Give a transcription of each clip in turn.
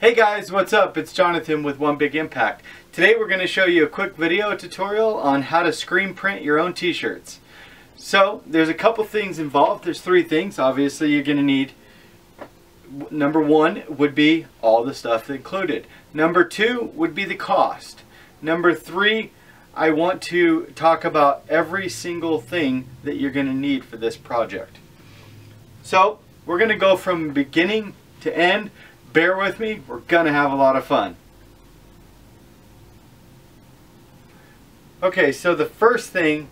Hey guys, what's up? It's Jonathan with One Big Impact. Today we're going to show you a quick video tutorial on how to screen print your own t-shirts. So there's a couple things involved. There's three things. Obviously you're going to need, number one would be all the stuff included. Number two would be the cost. Number three, I want to talk about every single thing that you're going to need for this project. So we're going to go from beginning to end. Bear with me, we're going to have a lot of fun. Okay, so the first thing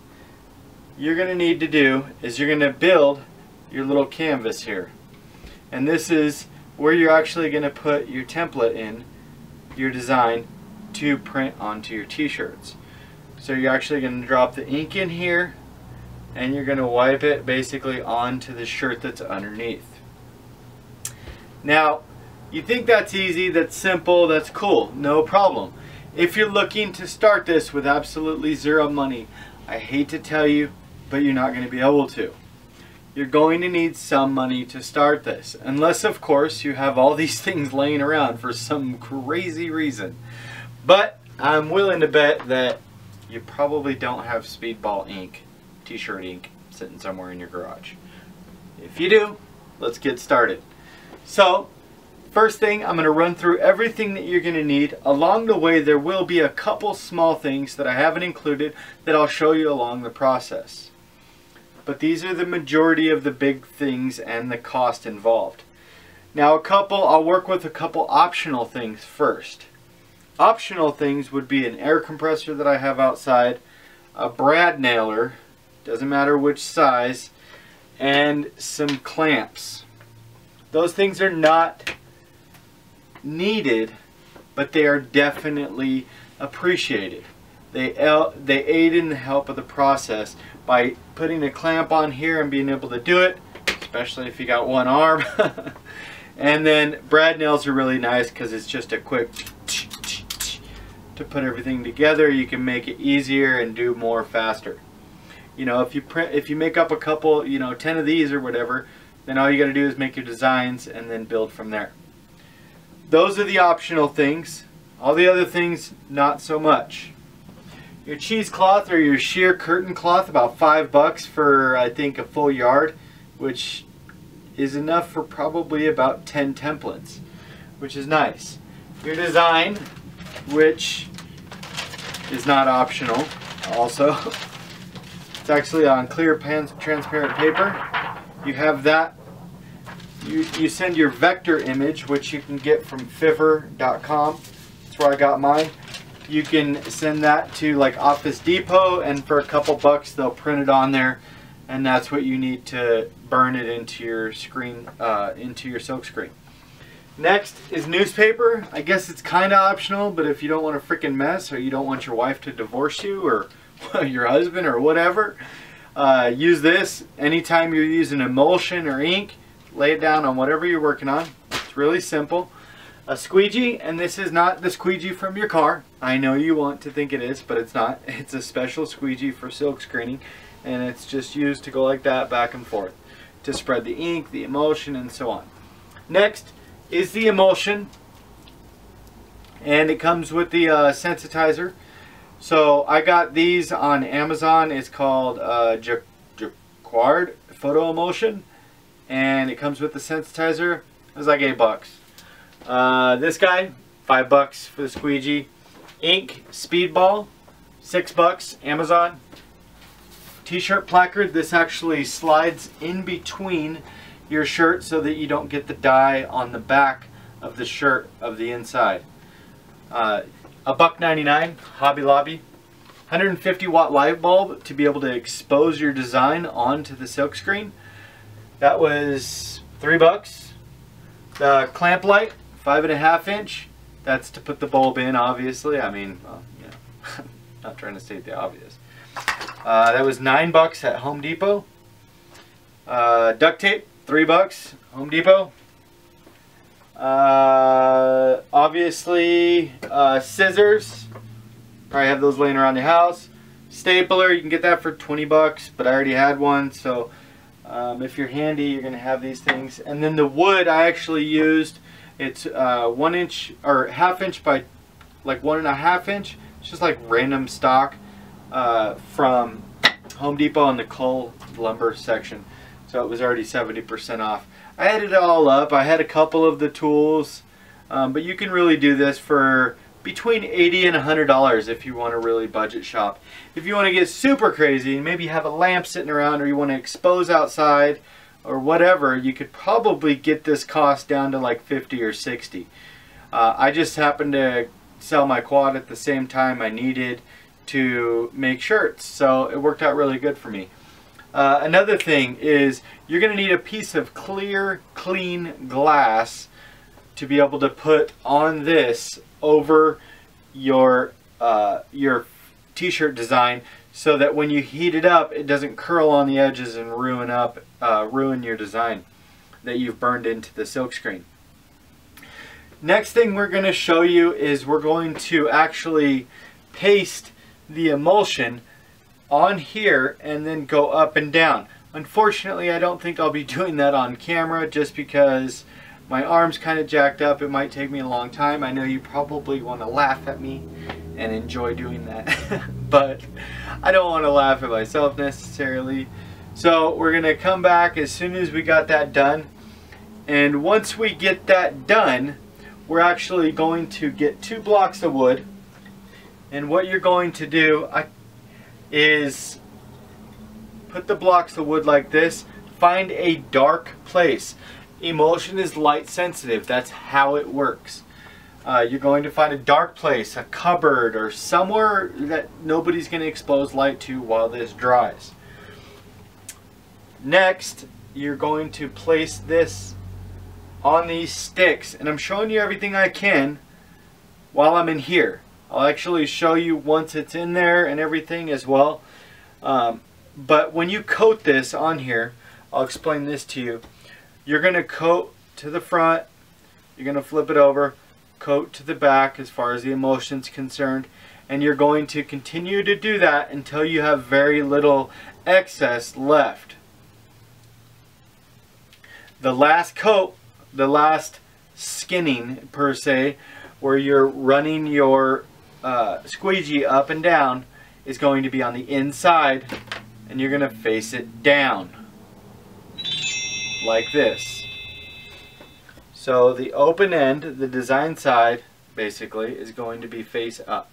you're going to need to do is you're going to build your little canvas here. And this is where you're actually going to put your template in, your design, to print onto your t-shirts. So you're actually going to drop the ink in here and you're going to wipe it basically onto the shirt that's underneath. Now, you think that's easy, that's simple, that's cool, no problem. If you're looking to start this with absolutely zero money, I hate to tell you, but you're not going to be able to. You're going to need some money to start this, unless of course you have all these things laying around for some crazy reason. But I'm willing to bet that you probably don't have Speedball ink, t-shirt ink, sitting somewhere in your garage. If you do, let's get started. So, first thing, I'm going to run through everything that you're going to need. Along the way, there will be a couple small things that I haven't included that I'll show you along the process. But these are the majority of the big things and the cost involved. Now, I'll work with a couple optional things first. Optional things would be an air compressor that I have outside, a brad nailer, doesn't matter which size, and some clamps. Those things are not needed, but they are definitely appreciated. They aid in the help of the process by putting a clamp on here and being able to do it, especially if you got one arm. And then brad nails are really nice because it's just a quick to put everything together. You can make it easier and do more faster. You know, if you make up a couple, 10 of these or whatever, then all you got to do is make your designs and then build from there. Those are the optional things. All the other things, not so much. Your cheesecloth or your sheer curtain cloth, about $5 for I think a full yard, which is enough for probably about 10 templates, which is nice. Your design, which is not optional also. It's actually on clear transparent paper. You have that. You send your vector image, which you can get from fiverr.com. That's where I got mine. You can send that to like Office Depot, and for a couple bucks they'll print it on there, and that's what you need to burn it into your screen, into your silk screen. Next is newspaper. I guess it's kind of optional, but if you don't want a freaking mess, or you don't want your wife to divorce you, or your husband, or whatever, use this. Anytime you're using emulsion or ink, lay it down on whatever you're working on. It's really simple. A squeegee, and this is not the squeegee from your car. I know you want to think it is, but it's not. It's a special squeegee for silk screening, and it's just used to go like that back and forth to spread the ink, the emulsion, and so on. Next is the emulsion, and it comes with the sensitizer. So I got these on Amazon. It's called Jacquard Photo Emulsion, and it comes with the sensitizer. It was like $8. This guy, $5 for the squeegee. Ink, Speedball, $6, Amazon. T-shirt placard. This actually slides in between your shirt so that you don't get the dye on the back of the shirt of the inside. $1.99, Hobby Lobby. 150 watt light bulb to be able to expose your design onto the silk screen. That was $3. The clamp light, 5.5 inch. That's to put the bulb in, obviously. I mean, well, not trying to state the obvious. That was $9 at Home Depot. Duct tape, $3, Home Depot. Obviously, scissors. Probably have those laying around the house. Stapler, you can get that for $20, but I already had one, so If you're handy, you're going to have these things. And then the wood I actually used, it's 1 inch or ½ inch by like 1.5 inch. It's just like random stock from Home Depot in the coal lumber section. So it was already 70% off. I added it all up. I had a couple of the tools, but you can really do this for between $80 and $100 if you want to really budget shop. If you want to get super crazy, maybe you have a lamp sitting around, or you want to expose outside or whatever, you could probably get this cost down to like 50 or 60. I just happened to sell my quad at the same time I needed to make shirts, so it worked out really good for me. Another thing is you're going to need a piece of clear, clean glass to be able to put on this over your t-shirt design, so that when you heat it up, it doesn't curl on the edges and ruin your design that you've burned into the silkscreen. Next thing we're going to show you is we're going to actually paste the emulsion on here and then go up and down. Unfortunately, I don't think I'll be doing that on camera just because my arm's kind of jacked up. It might take me a long time. I know you probably want to laugh at me and enjoy doing that, but I don't want to laugh at myself necessarily. So we're going to come back as soon as we got that done. And once we get that done, we're actually going to get 2 blocks of wood. And what you're going to do is put the blocks of wood like this. Find a dark place. Emulsion is light sensitive. That's how it works. You're going to find a dark place, a cupboard, or somewhere that nobody's going to expose light to while this dries. Next, you're going to place this on these sticks, and I'm showing you everything I can while I'm in here. I'll actually show you once it's in there and everything as well. But when you coat this on here, I'll explain this to you. You're going to coat to the front, you're going to flip it over, coat to the back as far as the emulsion's concerned, and you're going to continue to do that until you have very little excess left. The last coat, the last skinning per se, where you're running your squeegee up and down, is going to be on the inside, and you're going to face it down like this. So the open end, the design side, basically is going to be face up.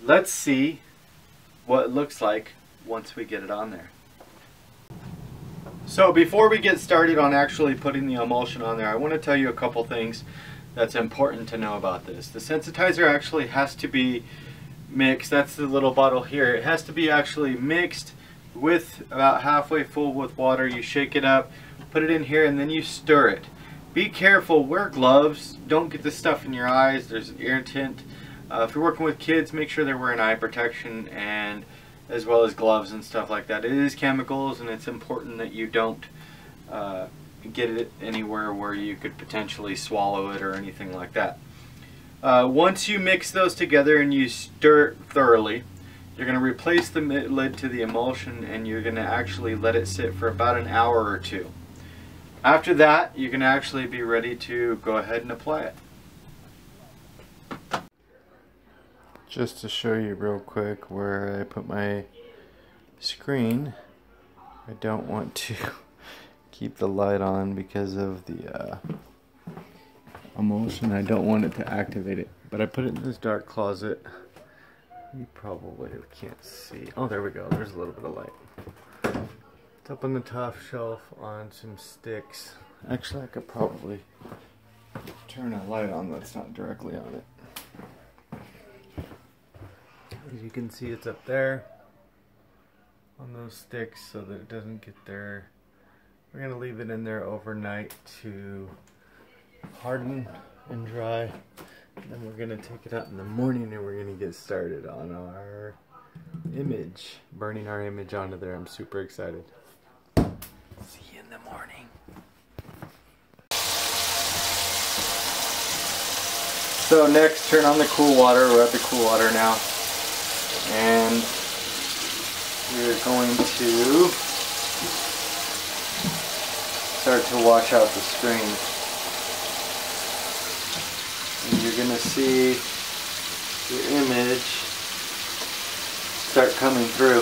Let's see what it looks like once we get it on there. So before we get started on actually putting the emulsion on there, I want to tell you a couple things that's important to know about this. The sensitizer actually has to be mixed. That's the little bottle here. It has to be actually mixed with about halfway full with water. You shake it up, put it in here, and then you stir it. Be careful, wear gloves, don't get this stuff in your eyes. There's an irritant. If you're working with kids, make sure they're wearing eye protection, and as well as gloves and stuff like that. It is chemicals, and it's important that you don't get it anywhere where you could potentially swallow it or anything like that. Once you mix those together and you stir it thoroughly, you're going to replace the lid to the emulsion, and you're going to actually let it sit for about an hour or 2. After that, you can actually be ready to go ahead and apply it. Just to show you real quick where I put my screen, I don't want to keep the light on because of the emulsion. I don't want it to activate it, but I put it in this dark closet. You probably can't see. Oh, there we go. There's a little bit of light. It's up on the top shelf on some sticks. Actually, I could probably turn a light on that's not directly on it. As you can see, it's up there on those sticks so that it doesn't get there. We're going to leave it in there overnight to harden and dry. And then we're going to take it out in the morning, and we're going to get started on our image. Burning our image onto there. I'm super excited. See you in the morning. So next, turn on the cool water. We're at the cool water now. And we're going to start to wash out the screen. And you're going to see your image start coming through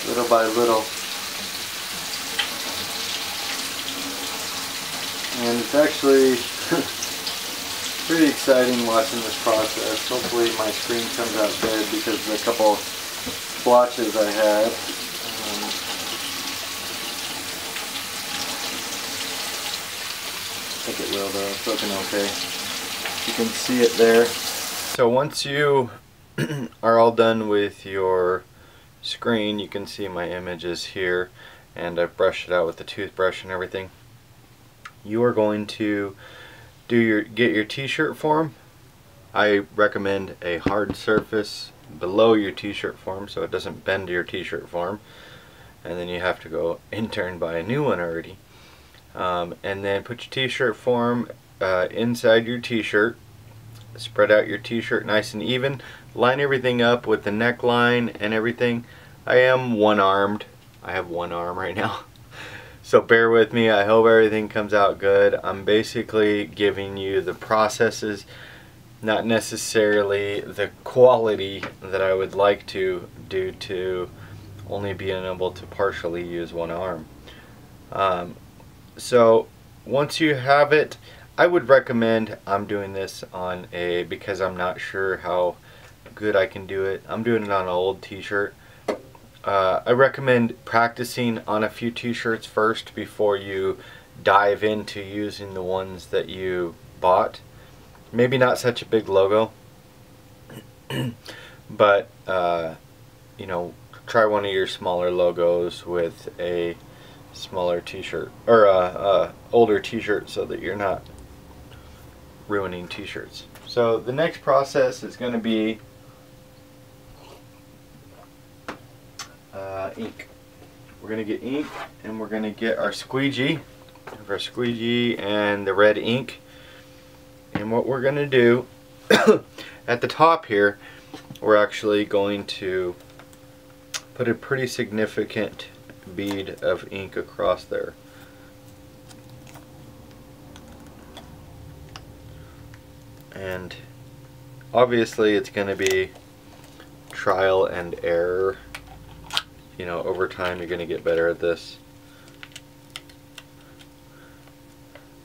little by little. And it's actually pretty exciting watching this process. Hopefully my screen comes out good because of a couple splotches I had. I think it will though, it's looking okay. You can see it there. So once you are all done with your screen, you can see my images here, and I've brushed it out with the toothbrush and everything. You are going to get your t-shirt form. I recommend a hard surface below your t-shirt form so it doesn't bend your t-shirt form, and then you have to go intern buy a new one already. And then put your t-shirt form inside your t-shirt. Spread out your t-shirt nice and even. Line everything up with the neckline and everything. I am one-armed. I have one arm right now. So bear with me. I hope everything comes out good. I'm basically giving you the processes, not necessarily the quality that I would like to, due to only being able to partially use one arm. So once you have it, I would recommend, I'm doing this on because I'm not sure how good I can do it, I'm doing it on an old t-shirt. I recommend practicing on a few t-shirts first before you dive into using the ones that you bought. Maybe not such a big logo, but you know, try one of your smaller logos with a smaller t-shirt, or a older t-shirt, so that you're not ruining t-shirts. So the next process is going to be ink. We're going to get ink, and we're going to get our squeegee and the red ink. And what we're going to do at the top here, we're actually going to put a pretty significant bead of ink across there. And obviously it's going to be trial and error. You know, over time you're going to get better at this.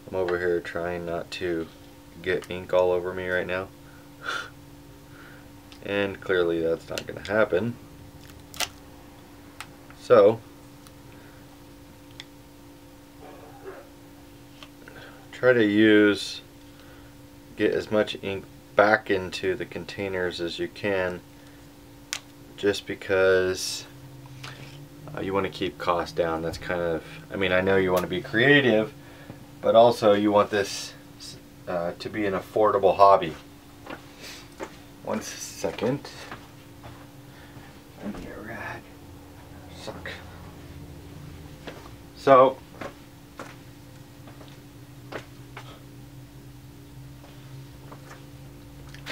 I'm over here trying not to get ink all over me right now. And clearly that's not going to happen. So try to get as much ink back into the containers as you can, just because you want to keep costs down. That's kind of, I mean, I know you want to be creative, but also you want this to be an affordable hobby. One second. Let me get a rag. Suck. So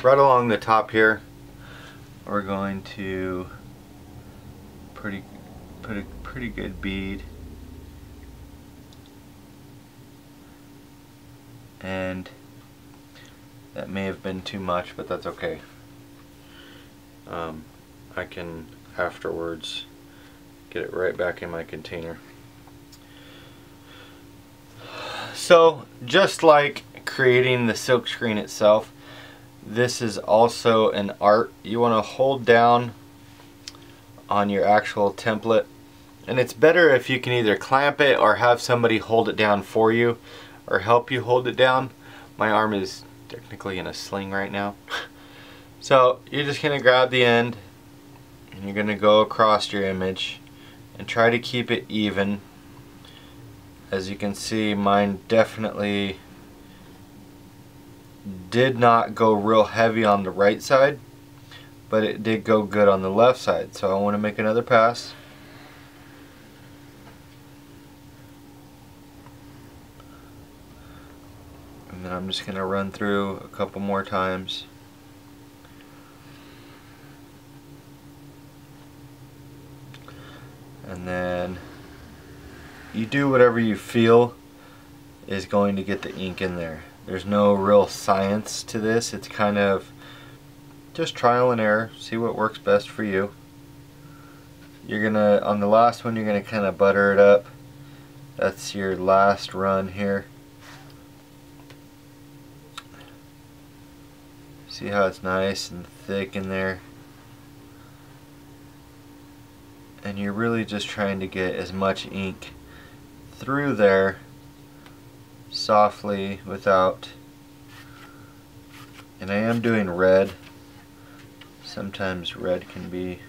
right along the top here, we're going to put a pretty good bead, and that may have been too much, but that's okay. I can afterwards get it right back in my container. So just like creating the silk screen itself, this is also an art. You want to hold down on your actual template, and it's better if you can either clamp it or have somebody hold it down for you or help you hold it down. My arm is technically in a sling right now. So you're just going to grab the end and you're going to go across your image and try to keep it even. As you can see, mine definitely did not go real heavy on the right side, but it did go good on the left side. So I want to make another pass. And then I'm just going to run through a couple more times. And then you do whatever you feel is going to get the ink in there. There's no real science to this. It's kind of just trial and error. See what works best for you. You're gonna, on the last one, you're gonna kind of butter it up. That's your last run here. See how it's nice and thick in there? And you're really just trying to get as much ink through there softly without, and I am doing red. Sometimes red can be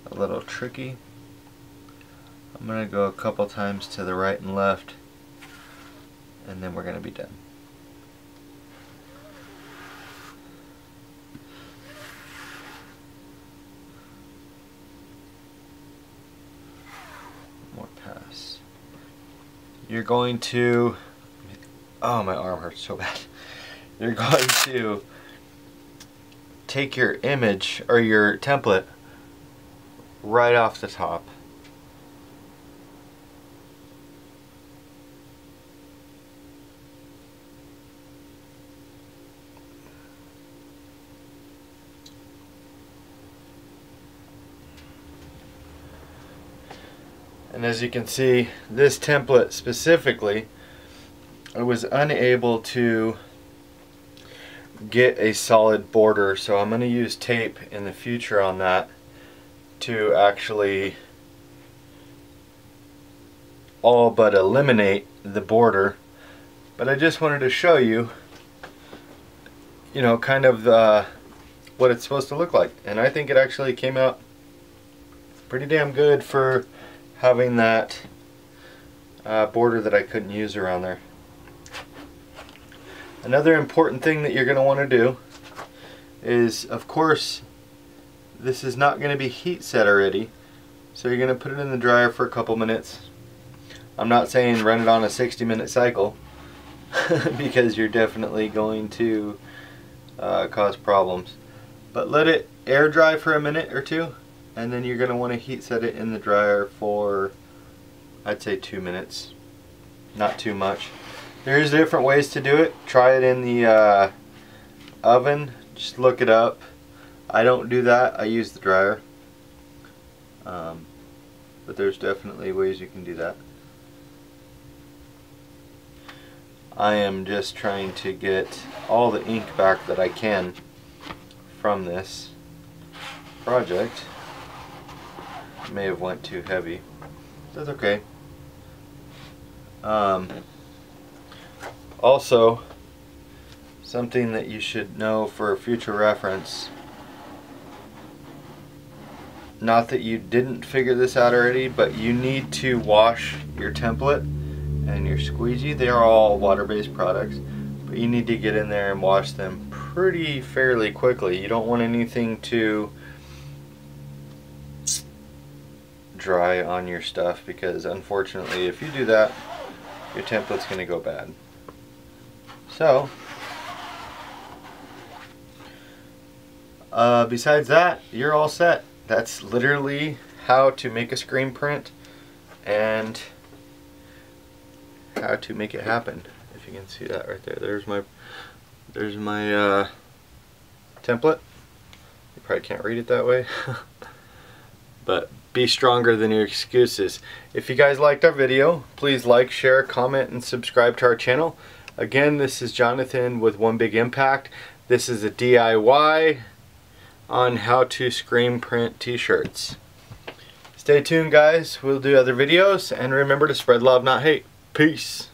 a little tricky. I'm going to go a couple times to the right and left, and then we're going to be done. More pass. You're going to, oh, my arm hurts so bad. You're going to take your image or your template right off the top. And as you can see, this template specifically, I was unable to get a solid border, so I'm going to use tape in the future on that to actually all but eliminate the border. But I just wanted to show you, you know, kind of what it's supposed to look like, and I think it actually came out pretty damn good for having that border that I couldn't use around there. Another important thing that you're going to want to do is, of course, this is not going to be heat set already, so you're going to put it in the dryer for a couple minutes. I'm not saying run it on a 60-minute cycle because you're definitely going to cause problems, but let it air dry for a minute or two, and then you're going to want to heat set it in the dryer for, I'd say, 2 minutes. Not too much. There's different ways to do it. Try it in the oven. Just look it up. I don't do that. I use the dryer. But there's definitely ways you can do that. I am just trying to get all the ink back that I can from this project. May have went too heavy. That's okay. Also, something that you should know for future reference, not that you didn't figure this out already, but you need to wash your template and your squeegee. They are all water-based products, but you need to get in there and wash them pretty fairly quickly. You don't want anything to dry on your stuff, because unfortunately if you do that, your template's going to go bad. So besides that, you're all set. That's literally how to make a screen print and how to make it happen. If you can see that right there, there's my template. You probably can't read it that way. But be stronger than your excuses. If you guys liked our video, please like, share, comment, and subscribe to our channel. Again, this is Jonathan with One Big Impact. This is a DIY on how to screen print t-shirts. Stay tuned, guys. We'll do other videos, and remember to spread love, not hate. Peace.